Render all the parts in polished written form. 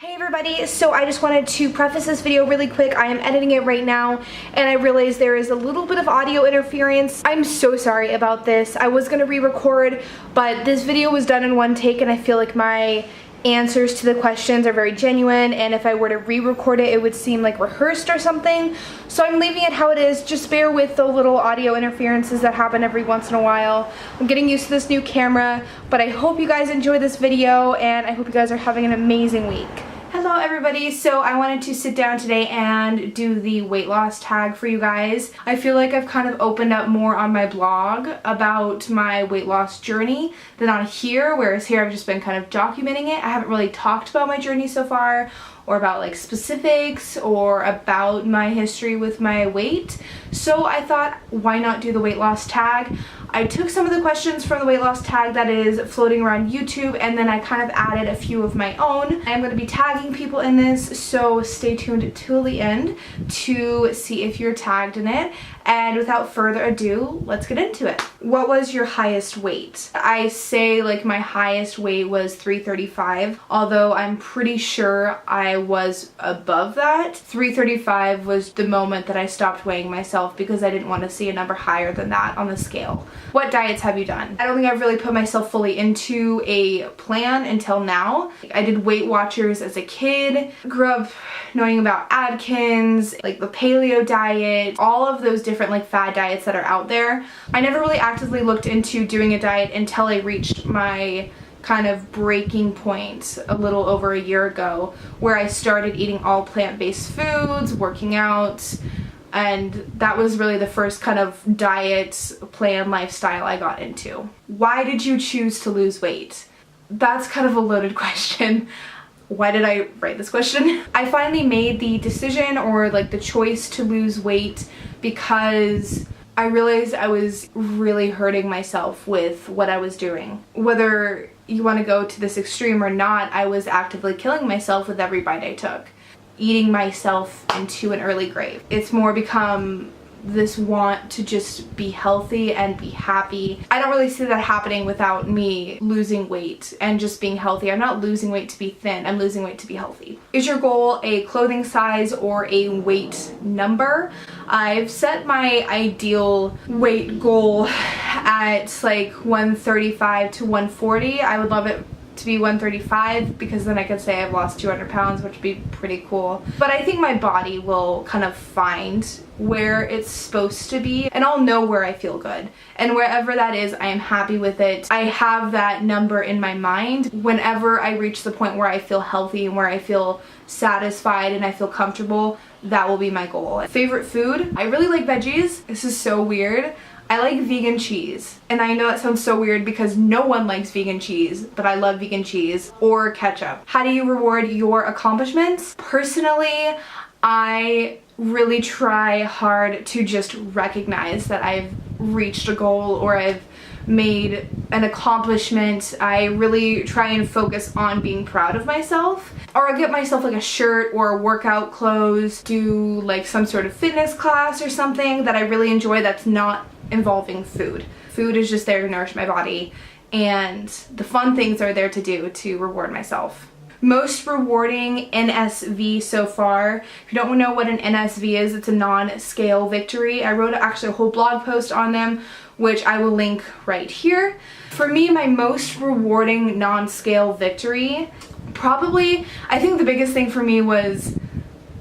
Hey everybody, so I just wanted to preface this video really quick. I am editing it right now and I realized there is a little bit of audio interference. I'm so sorry about this. I was gonna re-record, but this video was done in one take and I feel like my answers to the questions are very genuine, and if I were to re-record it, it would seem like rehearsed or something. So I'm leaving it how it is. Just bear with the little audio interferences that happen every once in a while. I'm getting used to this new camera, but I hope you guys enjoy this video and I hope you guys are having an amazing week. Hello everybody, so I wanted to sit down today and do the weight loss tag for you guys. I feel like I've kind of opened up more on my blog about my weight loss journey than on here, whereas here I've just been kind of documenting it. I haven't really talked about my journey so far, or about like specifics, or about my history with my weight. So I thought, why not do the weight loss tag? I took some of the questions from the weight loss tag that is floating around YouTube, and then I kind of added a few of my own. I'm going to be tagging people in this, so stay tuned till the end to see if you're tagged in it. And without further ado, let's get into it. What was your highest weight? I say like my highest weight was 335, although I'm pretty sure I was above that. 335 was the moment that I stopped weighing myself because I didn't want to see a number higher than that on the scale. What diets have you done? I don't think I've really put myself fully into a plan until now. I did Weight Watchers as a kid, grew up knowing about Atkins, like the paleo diet, all of those different like fad diets that are out there. I never really actively looked into doing a diet until I reached my kind of breaking point a little over a year ago, where I started eating all plant-based foods, working out, and that was really the first kind of diet plan lifestyle I got into. Why did you choose to lose weight? That's kind of a loaded question. Why did I write this question? I finally made the decision, or like the choice, to lose weight because I realized I was really hurting myself with what I was doing. Whether you want to go to this extreme or not, I was actively killing myself with every bite I took, eating myself into an early grave. It's more become this want to just be healthy and be happy. I don't really see that happening without me losing weight and just being healthy. I'm not losing weight to be thin, I'm losing weight to be healthy. Is your goal a clothing size or a weight number? I've set my ideal weight goal at like 135 to 140. I would love it to be 135 because then I could say I've lost 200 pounds, which would be pretty cool. But I think my body will kind of find where it's supposed to be, and I'll know where I feel good. And wherever that is, I am happy with it. I have that number in my mind. Whenever I reach the point where I feel healthy and where I feel satisfied and I feel comfortable, that will be my goal. Favorite food? I really like veggies. This is so weird. I like vegan cheese, and I know that sounds so weird because no one likes vegan cheese, but I love vegan cheese, or ketchup. How do you reward your accomplishments? Personally, I really try hard to just recognize that I've reached a goal or I've made an accomplishment. I really try and focus on being proud of myself. Or I get myself like a shirt or workout clothes, do like some sort of fitness class or something that I really enjoy that's not involving food. Food is just there to nourish my body, and the fun things are there to do to reward myself. Most rewarding NSV so far. If you don't know what an NSV is, it's a non-scale victory. I wrote actually a whole blog post on them, which I will link right here. For me, my most rewarding non-scale victory, probably, I think the biggest thing for me was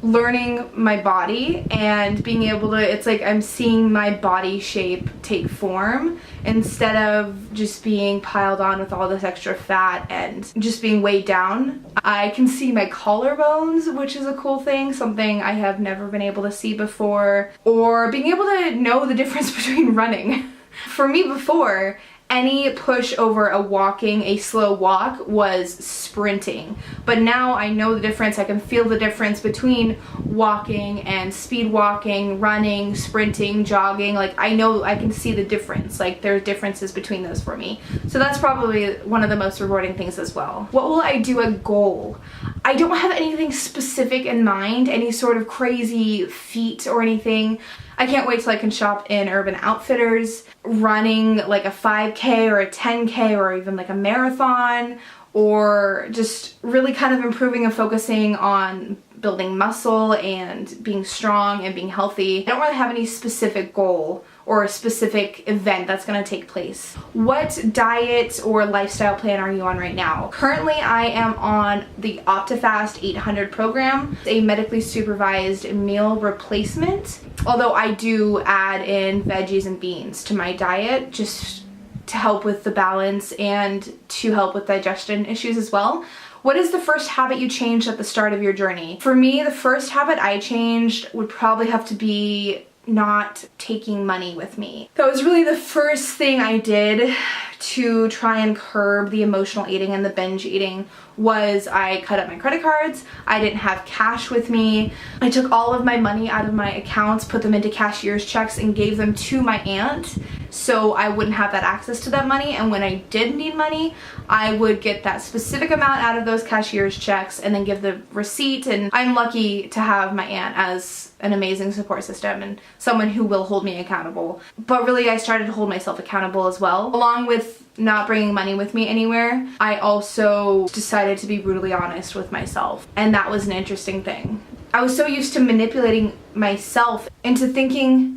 learning my body and being able to, it's like I'm seeing my body shape take form instead of just being piled on with all this extra fat and just being weighed down. I can see my collarbones, which is a cool thing, something I have never been able to see before, or being able to know the difference between running. For me before, any push over a slow walk was sprinting. But now I know the difference. I can feel the difference between walking and speed walking, running, sprinting, jogging. Like I know, I can see the difference. Like there are differences between those for me. So that's probably one of the most rewarding things as well. What will I do a goal? I don't have anything specific in mind, any sort of crazy feat or anything. I can't wait till I can shop in Urban Outfitters, running like a 5K or a 10K or even like a marathon, or just really kind of improving and focusing on building muscle and being strong and being healthy. I don't really have any specific goal or a specific event that's going to take place. What diet or lifestyle plan are you on right now? Currently, I am on the OptiFast 800 program, a medically supervised meal replacement, although I do add in veggies and beans to my diet just to help with the balance and to help with digestion issues as well. What is the first habit you changed at the start of your journey? For me, the first habit I changed would probably have to be not taking money with me. That was really the first thing I did to try and curb the emotional eating and the binge eating. Was I cut up my credit cards. I didn't have cash with me. I took all of my money out of my accounts, put them into cashier's checks, and gave them to my aunt so I wouldn't have that access to that money, and when I did need money, I would get that specific amount out of those cashier's checks and then give the receipt. And I'm lucky to have my aunt as an amazing support system and someone who will hold me accountable. But really, I started to hold myself accountable as well. Along with not bringing money with me anywhere, I also decided to be brutally honest with myself, and that was an interesting thing. I was so used to manipulating myself into thinking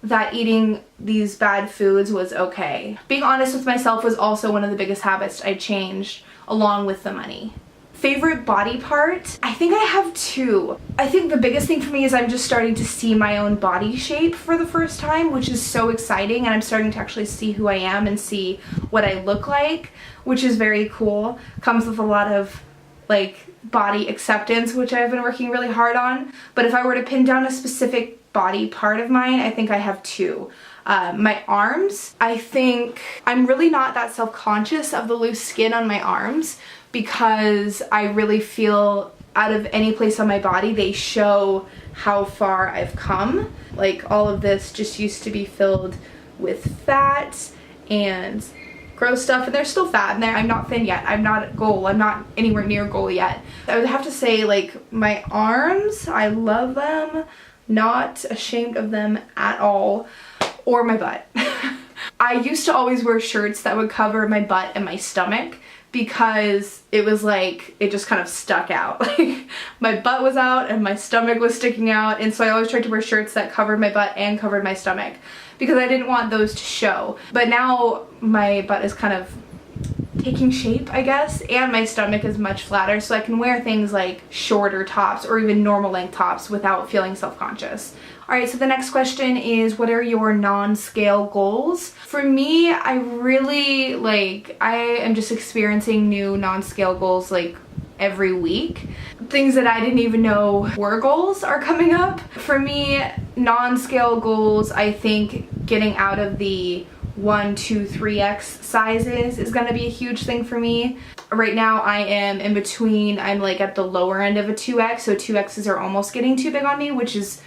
that eating these bad foods was okay. Being honest with myself was also one of the biggest habits I changed, along with the money. Favorite body part? I think I have two. I think the biggest thing for me is I'm just starting to see my own body shape for the first time, which is so exciting, and I'm starting to actually see who I am and see what I look like, which is very cool. Comes with a lot of like body acceptance, which I've been working really hard on. But if I were to pin down a specific body part of mine, I think I have two. My arms, I think I'm really not that self-conscious of the loose skin on my arms, because I really feel out of any place on my body, they show how far I've come. Like, all of this just used to be filled with fat and gross stuff, and there's still fat in there. I'm not thin yet. I'm not at goal. I'm not anywhere near goal yet. I would have to say, like, my arms, I love them. Not ashamed of them at all. Or my butt. I used to always wear shirts that would cover my butt and my stomach, because it was like, it just kind of stuck out. Like, my butt was out and my stomach was sticking out, and so I always tried to wear shirts that covered my butt and covered my stomach, because I didn't want those to show. But now my butt is kind of taking shape, I guess, and my stomach is much flatter, so I can wear things like shorter tops or even normal length tops without feeling self-conscious. Alright, so the next question is, what are your non-scale goals? For me, I really, I am just experiencing new non-scale goals like every week. Things that I didn't even know were goals are coming up. For me, non-scale goals, I think getting out of the 1, 2, 3x sizes is going to be a huge thing for me. Right now I am in between, I'm like at the lower end of a 2x, so 2x's are almost getting too big on me, which is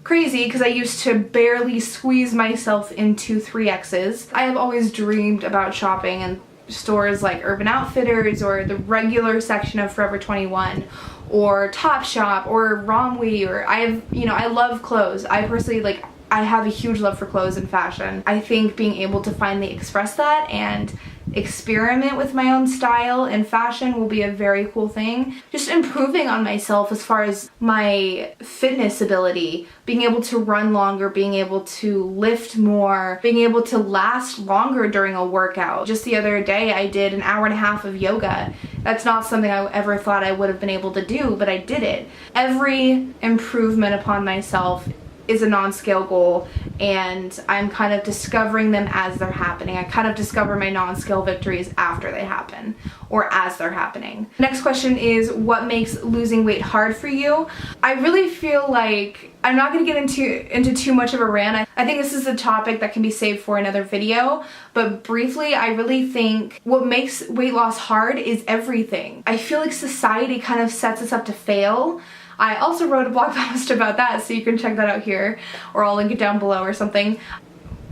crazy because I used to barely squeeze myself into 3x's. I have always dreamed about shopping in stores like Urban Outfitters or the regular section of Forever 21 or Topshop or Romwe, or I love clothes. I personally I have a huge love for clothes and fashion. I think being able to finally express that and experiment with my own style and fashion will be a very cool thing. Just improving on myself as far as my fitness ability, being able to run longer, being able to lift more, being able to last longer during a workout. Just the other day I did an hour and a half of yoga. That's not something I ever thought I would have been able to do, but I did it. Every improvement upon myself is a non-scale goal, and I'm kind of discovering them as they're happening. I kind of discover my non-scale victories after they happen, or as they're happening. Next question is, what makes losing weight hard for you? I really feel like I'm not going to get into too much of a rant. I think this is a topic that can be saved for another video, but briefly, I really think what makes weight loss hard is everything. I feel like society kind of sets us up to fail. I also wrote a blog post about that, so you can check that out here, or I'll link it down below or something.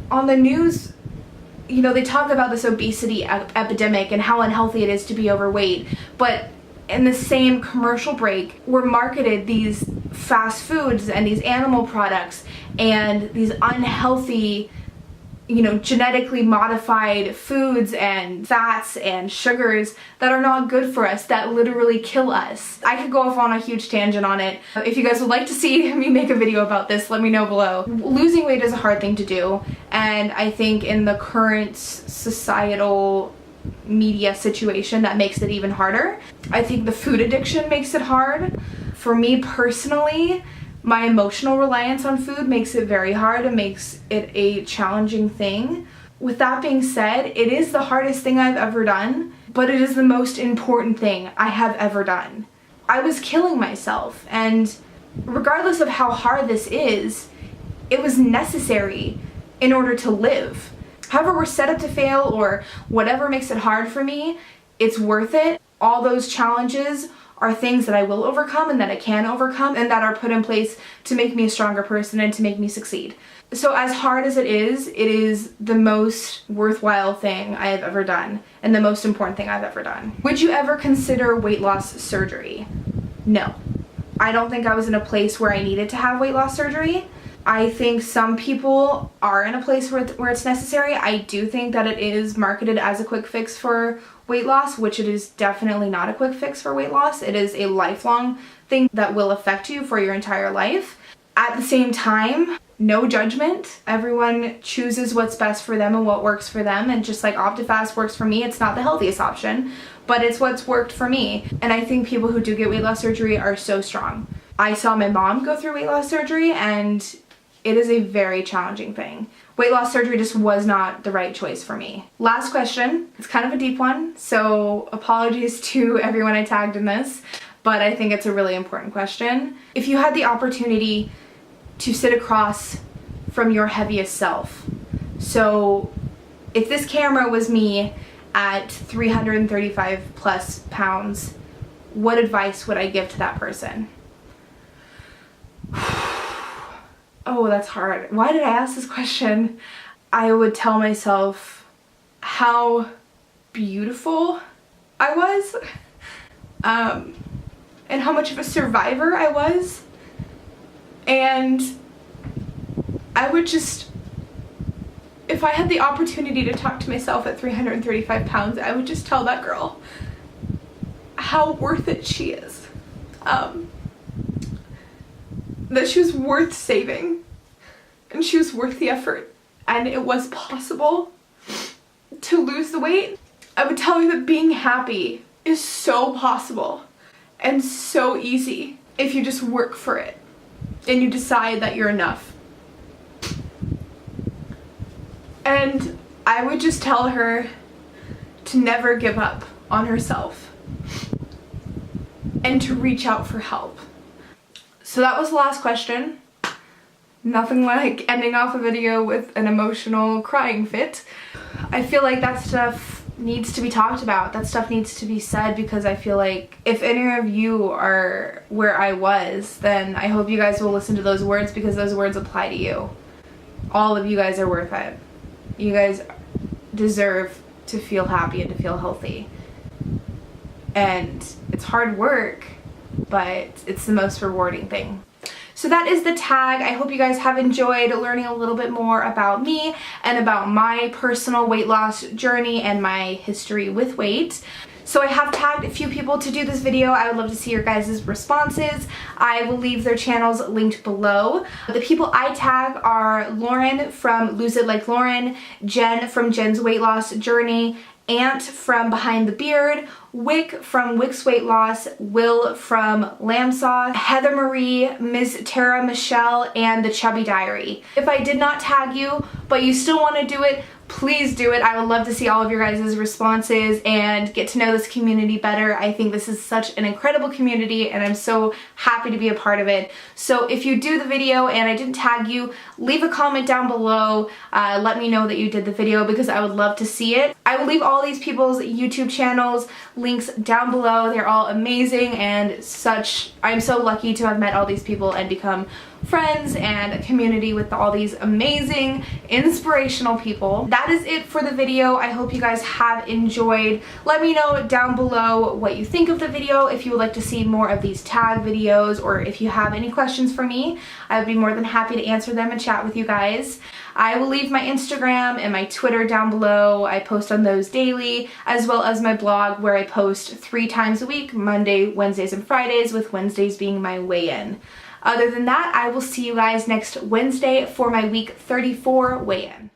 On the news, they talk about this obesity epidemic and how unhealthy it is to be overweight, but in the same commercial break, we're marketed these fast foods and these animal products and these unhealthy you know, genetically modified foods and fats and sugars that are not good for us, that literally kill us. I could go off on a huge tangent on it. If you guys would like to see me make a video about this, let me know below. Losing weight is a hard thing to do, and I think in the current societal media situation that makes it even harder. I think the food addiction makes it hard. For me personally, my emotional reliance on food makes it very hard and makes it a challenging thing. With that being said, it is the hardest thing I've ever done, but it is the most important thing I have ever done. I was killing myself, and regardless of how hard this is, it was necessary in order to live. However we're set up to fail, or whatever makes it hard for me, it's worth it. All those challenges are things that I will overcome and that I can overcome and that are put in place to make me a stronger person and to make me succeed. So as hard as it is the most worthwhile thing I have ever done and the most important thing I've ever done. Would you ever consider weight loss surgery? No. I don't think I was in a place where I needed to have weight loss surgery. I think some people are in a place where it's necessary. I do think that it is marketed as a quick fix for weight loss, which it is definitely not a quick fix for weight loss. It is a lifelong thing that will affect you for your entire life. At the same time, no judgment. Everyone chooses what's best for them and what works for them, and just like OptiFast works for me, it's not the healthiest option, but it's what's worked for me. And I think people who do get weight loss surgery are so strong. I saw my mom go through weight loss surgery, and it is a very challenging thing. Weight loss surgery just was not the right choice for me. Last question. It's kind of a deep one, so apologies to everyone I tagged in this, but I think it's a really important question. If you had the opportunity to sit across from your heaviest self, so if this camera was me at 335 plus pounds, what advice would I give to that person? Oh, that's hard. Why did I ask this question? I would tell myself how beautiful I was, and how much of a survivor I was. And I would just, if I had the opportunity to talk to myself at 335 pounds, I would just tell that girl how worth it she is. That she was worth saving, and she was worth the effort, and it was possible to lose the weight. I would tell her that being happy is so possible and so easy if you just work for it and you decide that you're enough. And I would just tell her to never give up on herself and to reach out for help. So that was the last question. Nothing like ending off a video with an emotional crying fit. I feel like that stuff needs to be talked about. That stuff needs to be said, because I feel like if any of you are where I was, then I hope you guys will listen to those words, because those words apply to you. All of you guys are worth it. You guys deserve to feel happy and to feel healthy. And it's hard work, but it's the most rewarding thing. So that is the tag. I hope you guys have enjoyed learning a little bit more about me and about my personal weight loss journey and my history with weight. So I have tagged a few people to do this video. I would love to see your guys' responses. I will leave their channels linked below. The people I tag are Lauren from Lose It Like Lauren, Jen from Jen's Weight Loss Journey, Ant from Behind the Beard, Wick from Wick's Weight Loss, Will from Lamb Sauce, Heather Marie, Ms. Tara Michelle, and The Chubby Diary. If I did not tag you, but you still want to do it, please do it. I would love to see all of your guys' responses and get to know this community better. I think this is such an incredible community, and I'm so happy to be a part of it. So if you do the video and I didn't tag you, leave a comment down below. Let me know that you did the video, because I would love to see it. I will leave all these people's YouTube channels links down below. They're all amazing, and I'm so lucky to have met all these people and become friends and a community with all these amazing, inspirational people. That that is it for the video. I hope you guys have enjoyed. Let me know down below what you think of the video, if you would like to see more of these tag videos, or if you have any questions for me. I would be more than happy to answer them and chat with you guys. I will leave my Instagram and my Twitter down below. I post on those daily, as well as my blog where I post 3 times a week, Monday, Wednesdays, and Fridays, with Wednesdays being my weigh-in. Other than that, I will see you guys next Wednesday for my week 34 weigh-in.